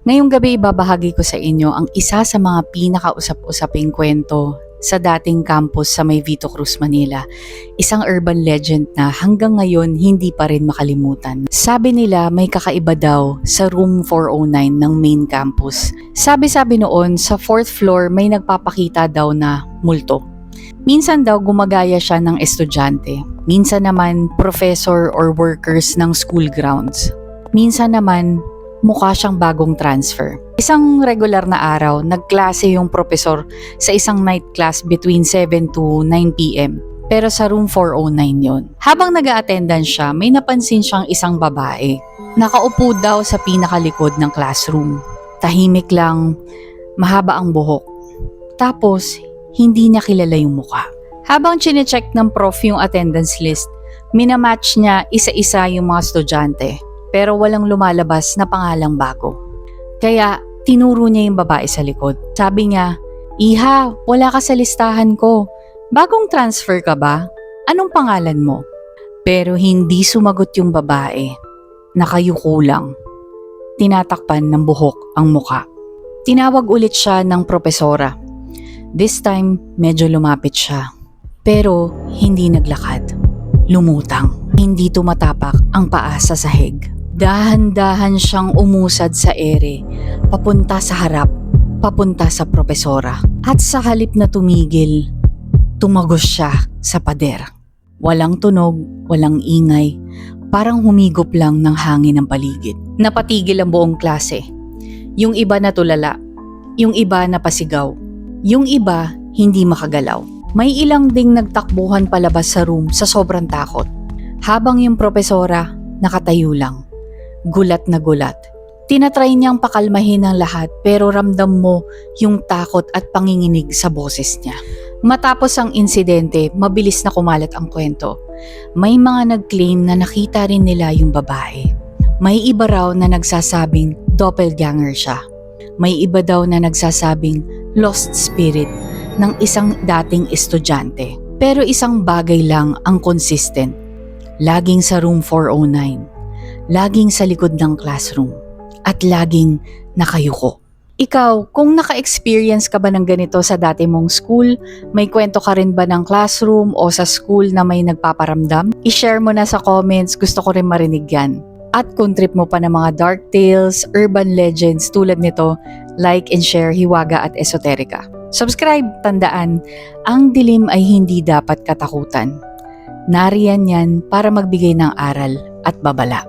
Ngayong gabi ibabahagi ko sa inyo ang isa sa mga pinakausap-usaping kwento sa dating campus sa May Vito Cruz, Manila. Isang urban legend na hanggang ngayon hindi pa rin makalimutan. Sabi nila may kakaiba daw sa room 409 ng main campus. Sabi-sabi noon sa 4th floor may nagpapakita daw na multo. Minsan daw gumagaya siya ng estudyante. Minsan naman professor or workers ng school grounds. Minsan naman mukha siyang bagong transfer. Isang regular na araw, nagklase yung professor sa isang night class between 7 to 9 p.m. Pero sa room 409 yon. Habang nag-a-attendance siya, may napansin siyang isang babae. Nakaupo daw sa pinakalikod ng classroom. Tahimik lang, mahaba ang buhok. Tapos, hindi niya kilala yung mukha. Habang chinecheck ng prof yung attendance list, minamatch niya isa-isa yung mga estudyante. Pero walang lumalabas na pangalang bago. Kaya tinuro niya yung babae sa likod. Sabi niya, "Iha, wala ka sa listahan ko. Bagong transfer ka ba? Anong pangalan mo?" Pero hindi sumagot yung babae. Nakayuko lang. Tinatakpan ng buhok ang muka. Tinawag ulit siya ng propesora. This time, medyo lumapit siya. Pero hindi naglakad. Lumutang. Hindi tumatapak ang paa sa sahig. Dahan-dahan siyang umusad sa ere, papunta sa harap, papunta sa propesora. At sa halip na tumigil, tumagos siya sa pader. Walang tunog, walang ingay, parang humigop lang ng hangin ang paligid. Napatigil ang buong klase. Yung iba natulala, yung iba napasigaw, yung iba hindi makagalaw. May ilang ding nagtakbuhan palabas sa room sa sobrang takot. Habang yung propesora nakatayo lang. Gulat na gulat. Tinatry niyang pakalmahin ang lahat pero ramdam mo yung takot at panginginig sa boses niya. Matapos ang insidente, mabilis na kumalat ang kwento. May mga nag-claim na nakita rin nila yung babae. May iba raw na nagsasabing doppelganger siya. May iba daw na nagsasabing lost spirit ng isang dating estudyante. Pero isang bagay lang ang consistent. Laging sa room 409. Laging sa likod ng classroom at laging nakayuko. Ikaw, kung naka-experience ka ba ng ganito sa dati mong school, may kwento ka rin ba ng classroom o sa school na may nagpaparamdam? I-share mo na sa comments, gusto ko rin marinig yan. At kung trip mo pa ng mga dark tales, urban legends tulad nito, like and share Hiwaga at Esoterica. Subscribe, tandaan, ang dilim ay hindi dapat katakutan. Nariyan yan para magbigay ng aral at babala.